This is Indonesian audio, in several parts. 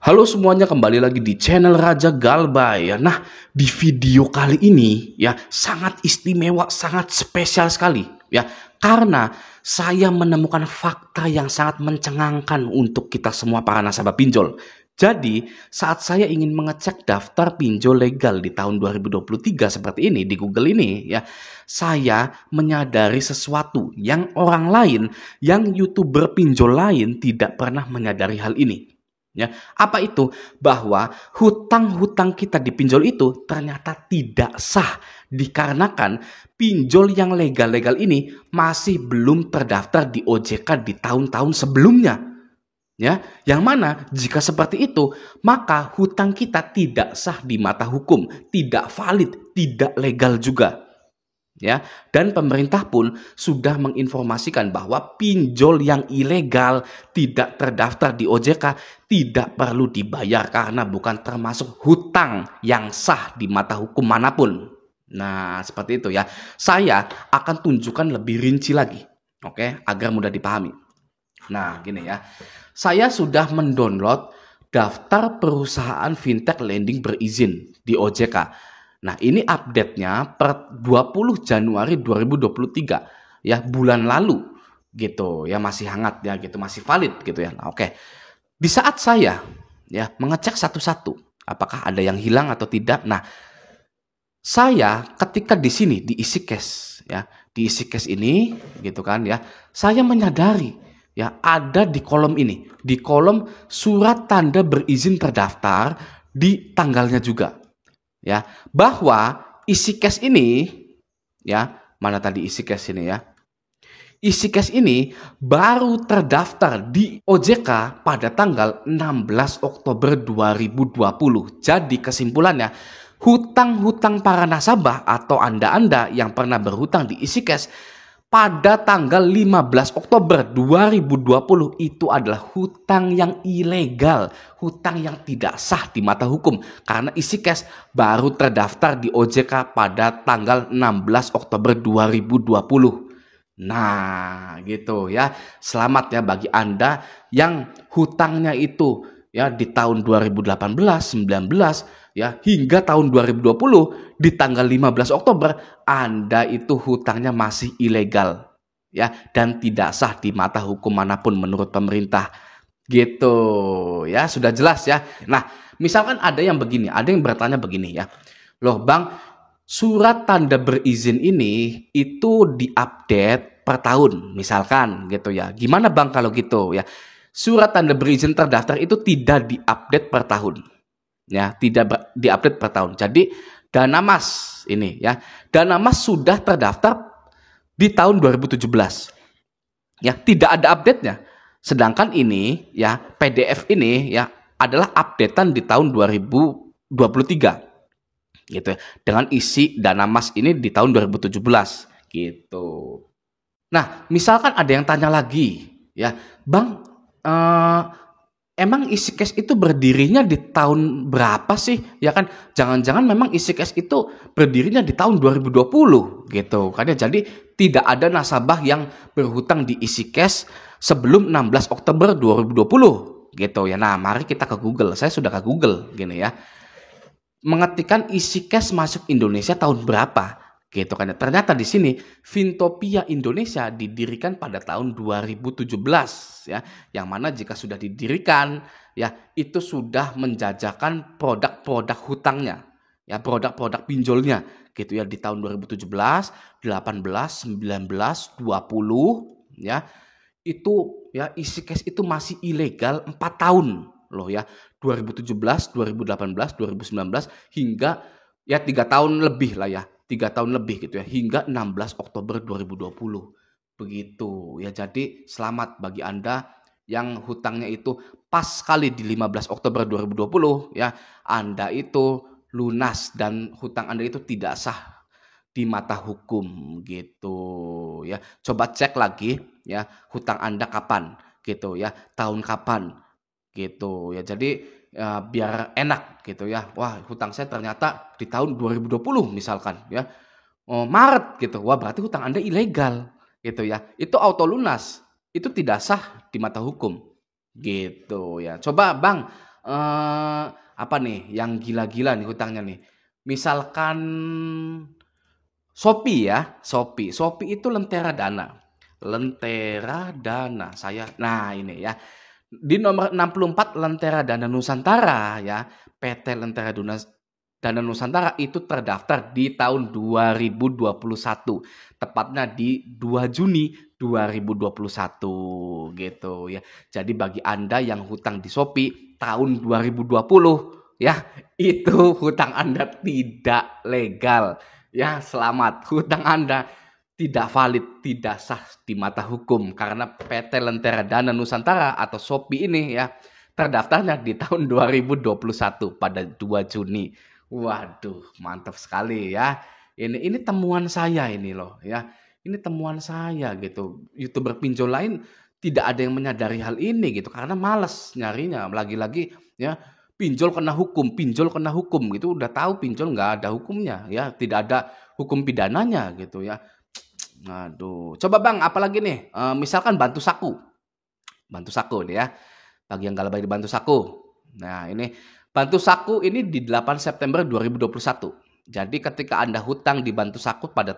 Halo semuanya, kembali lagi di channel Raja Galbay ya. Nah, di video kali ini ya sangat istimewa, sangat spesial sekali ya. Karena saya menemukan fakta yang sangat mencengangkan untuk kita semua para nasabah pinjol. Jadi, saat saya ingin mengecek daftar pinjol legal di tahun 2023 seperti ini di Google ini ya, saya menyadari sesuatu yang orang lain, yang YouTuber pinjol lain tidak pernah menyadari hal ini. Ya, apa itu? Bahwa hutang-hutang kita di pinjol itu ternyata tidak sah dikarenakan pinjol yang legal-legal ini masih belum terdaftar di OJK di tahun-tahun sebelumnya. Ya, yang mana jika seperti itu, maka hutang kita tidak sah di mata hukum, tidak valid, tidak legal juga. Ya, dan pemerintah pun sudah menginformasikan bahwa pinjol yang ilegal tidak terdaftar di OJK tidak perlu dibayar karena bukan termasuk hutang yang sah di mata hukum manapun. Nah, seperti itu ya. Saya akan tunjukkan lebih rinci lagi, oke, agar mudah dipahami. Nah, gini ya. Saya sudah mendownload daftar perusahaan fintech lending berizin di OJK. Nah, ini update-nya per 20 Januari 2023 ya, bulan lalu gitu ya, masih hangat ya gitu, masih valid gitu ya. Nah, oke. Di saat saya ya mengecek satu-satu apakah ada yang hilang atau tidak. Nah, saya ketika di sini diisi cash ya, diisi cash ini gitu kan ya, saya menyadari ya ada di kolom ini, di kolom surat tanda berizin terdaftar di tanggalnya juga. Ya, bahwa isi cash ini ya, mana tadi isi cash ini ya? Isi cash ini baru terdaftar di OJK pada tanggal 16 Oktober 2020. Jadi kesimpulannya, hutang-hutang para nasabah atau Anda-Anda yang pernah berhutang di isi cash pada tanggal 15 Oktober 2020 itu adalah hutang yang ilegal, hutang yang tidak sah di mata hukum karena isi cash baru terdaftar di OJK pada tanggal 16 Oktober 2020. Nah, gitu ya. Selamat ya bagi Anda yang hutangnya itu ya di tahun 2018, 19 ya hingga tahun 2020 di tanggal 15 Oktober Anda itu hutangnya masih ilegal ya dan tidak sah di mata hukum manapun menurut pemerintah. Gitu ya, sudah jelas ya. Nah, misalkan ada yang begini, ada yang bertanya begini ya. Loh, Bang, surat tanda berizin ini itu diupdate per tahun, misalkan gitu ya. Gimana Bang kalau gitu ya? Surat tanda berizin terdaftar itu tidak diupdate per tahun. Ya, tidak diupdate per tahun. Jadi Dana Mas ini ya. Dana Mas sudah terdaftar di tahun 2017. Ya, tidak ada update-nya. Sedangkan ini ya, PDF ini ya adalah updatean di tahun 2023 gitu ya, dengan isi Dana Mas ini di tahun 2017 gitu. Nah, misalkan ada yang tanya lagi ya, Bang, emang isi cash itu berdirinya di tahun berapa sih? Ya kan, jangan-jangan memang isi cash itu berdirinya di tahun 2020 gitu kan ya. Jadi tidak ada nasabah yang berhutang di isi cash sebelum 16 Oktober 2020 gitu ya. Nah, mari kita ke Google. Saya sudah ke Google gini ya, mengetikkan isi cash masuk Indonesia tahun berapa gitu kan. Ternyata di sini Fintopia Indonesia didirikan pada tahun 2017 ya, yang mana jika sudah didirikan ya itu sudah menjajakan produk-produk hutangnya ya, produk-produk pinjolnya gitu ya di tahun 2017, 18, 19, 20 ya. Itu ya isi cash itu masih ilegal 4 tahun loh ya, 2017, 2018, 2019 hingga ya 3 tahun lebih lah ya, 3 tahun lebih gitu ya, hingga 16 Oktober 2020. Begitu ya, jadi selamat bagi Anda yang hutangnya itu pas sekali di 15 Oktober 2020 ya, Anda itu lunas dan hutang Anda itu tidak sah di mata hukum gitu ya. Coba cek lagi ya, hutang Anda kapan gitu ya, tahun kapan gitu ya. Jadi biar enak gitu ya. Wah, hutang saya ternyata di tahun 2020 misalkan ya. Oh, Maret gitu. Wah, berarti hutang Anda ilegal gitu ya. Itu auto lunas. Itu tidak sah di mata hukum. Gitu ya. Coba Bang, apa nih yang gila-gila nih hutangnya nih. Misalkan Shopee ya, Shopee. Shopee itu Lentera Dana. Lentera Dana. Nah ini ya. Di nomor 64 Lentera Dana Nusantara ya. PT Lentera Dana Nusantara itu terdaftar di tahun 2021. Tepatnya di 2 Juni 2021 gitu ya. Jadi bagi Anda yang hutang di Shopee tahun 2020 ya, itu hutang Anda tidak legal. Ya, selamat. Hutang Anda tidak valid, tidak sah di mata hukum karena PT Lentera Dana Nusantara atau Shopee ini ya terdaftarnya di tahun 2021 pada 2 Juni. Waduh, mantap sekali ya. Ini temuan saya ini loh ya. Ini temuan saya gitu. YouTuber pinjol lain tidak ada yang menyadari hal ini gitu karena malas nyarinya. Lagi-lagi ya pinjol kena hukum gitu, udah tahu pinjol nggak ada hukumnya ya, tidak ada hukum pidananya gitu ya. Aduh, coba Bang apalagi nih, misalkan bantu saku nih ya, bagi yang galbay di bantu saku. Nah ini, bantu saku ini di 8 September 2021. Jadi ketika Anda hutang di bantu saku pada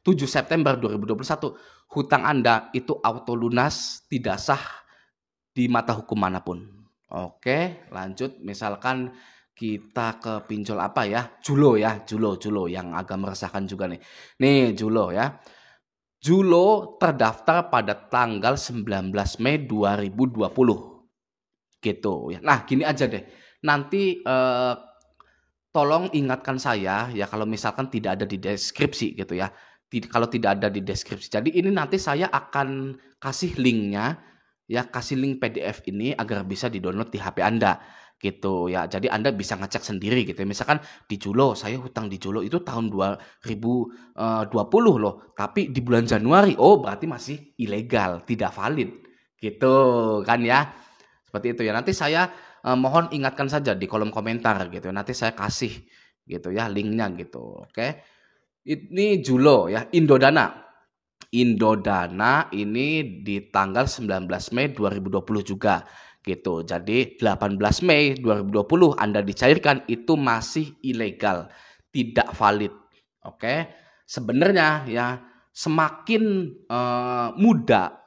7 September 2021, hutang Anda itu auto lunas, tidak sah di mata hukum manapun. Oke, lanjut. Misalkan kita ke pinjol apa ya? Julo ya, Julo yang agak meresahkan juga nih. Nih, Julo ya. Julo terdaftar pada tanggal 19 Mei 2020. Gitu ya. Nah, gini aja deh. Nanti tolong ingatkan saya ya kalau misalkan tidak ada di deskripsi gitu ya. Kalau tidak ada di deskripsi. Jadi ini nanti saya akan kasih linknya ya, kasih link PDF ini agar bisa di-download di HP Anda gitu ya. Jadi Anda bisa ngecek sendiri gitu ya. Misalkan di Julo, saya hutang di Julo itu tahun 2020 loh, tapi di bulan Januari. Oh, berarti masih ilegal, tidak valid. Gitu kan ya. Seperti itu ya. Nanti saya mohon ingatkan saja di kolom komentar gitu. Nanti saya kasih gitu ya linknya gitu. Oke. Ini Julo ya, Indodana. Indodana ini di tanggal 19 Mei 2020 juga gitu. Jadi 18 Mei 2020 Anda dicairkan itu masih ilegal, tidak valid. Oke. Sebenarnya ya semakin muda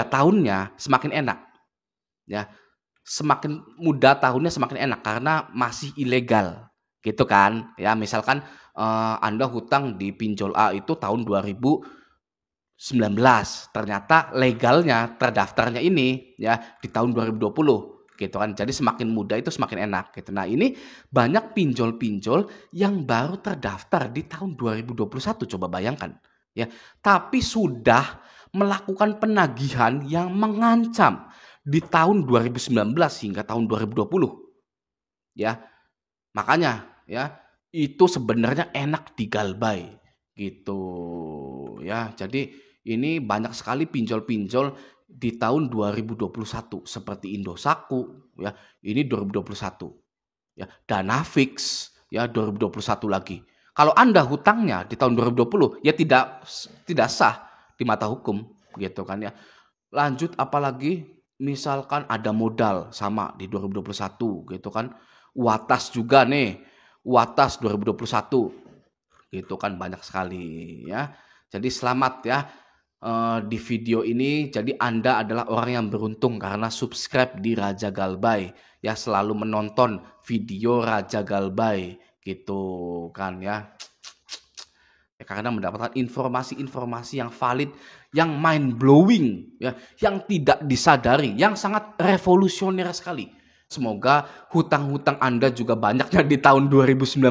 tahunnya semakin enak. Ya. Semakin muda tahunnya semakin enak karena masih ilegal. Gitu kan? Ya, misalkan Anda hutang di pinjol A itu tahun 2019, ternyata legalnya terdaftarnya ini ya di tahun 2020 gitu kan. Jadi semakin muda itu semakin enak gitu. Nah, ini banyak pinjol-pinjol yang baru terdaftar di tahun 2021, coba bayangkan ya. Tapi sudah melakukan penagihan yang mengancam di tahun 2019 hingga tahun 2020 ya. Makanya ya itu sebenarnya enak digalbay gitu ya. Jadi ini banyak sekali pinjol-pinjol di tahun 2021 seperti Indosatu ya. Ini 2021 ya. Danafix ya 2021 lagi. Kalau Anda hutangnya di tahun 2020 ya tidak sah di mata hukum gitu kan ya. Lanjut apalagi misalkan ada modal sama di 2021 gitu kan. Watas juga nih. Watas 2021 gitu kan banyak sekali ya. Jadi selamat ya di video ini. Jadi Anda adalah orang yang beruntung karena subscribe di Raja Galbay ya, selalu menonton video Raja Galbay gitu kan ya. Karena mendapatkan informasi-informasi yang valid, yang mind blowing ya, yang tidak disadari, yang sangat revolusioner sekali. Semoga hutang-hutang Anda juga banyaknya di tahun 2019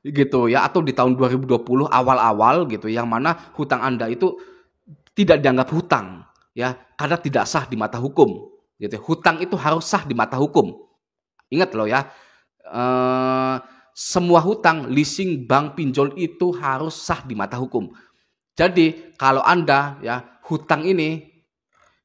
gitu ya, atau di tahun 2020 awal-awal gitu, yang mana hutang Anda itu tidak dianggap hutang ya, karena tidak sah di mata hukum gitu. Hutang itu harus sah di mata hukum. Ingat loh ya. Semua hutang, leasing, bank, pinjol itu harus sah di mata hukum. Jadi kalau Anda ya hutang ini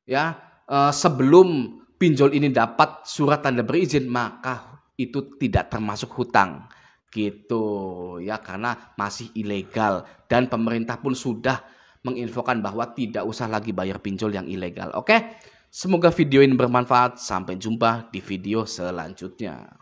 ya sebelum pinjol ini dapat surat tanda berizin, maka itu tidak termasuk hutang gitu ya, karena masih ilegal dan pemerintah pun sudah menginfokan bahwa tidak usah lagi bayar pinjol yang ilegal. Oke. Semoga video ini bermanfaat. Sampai jumpa di video selanjutnya.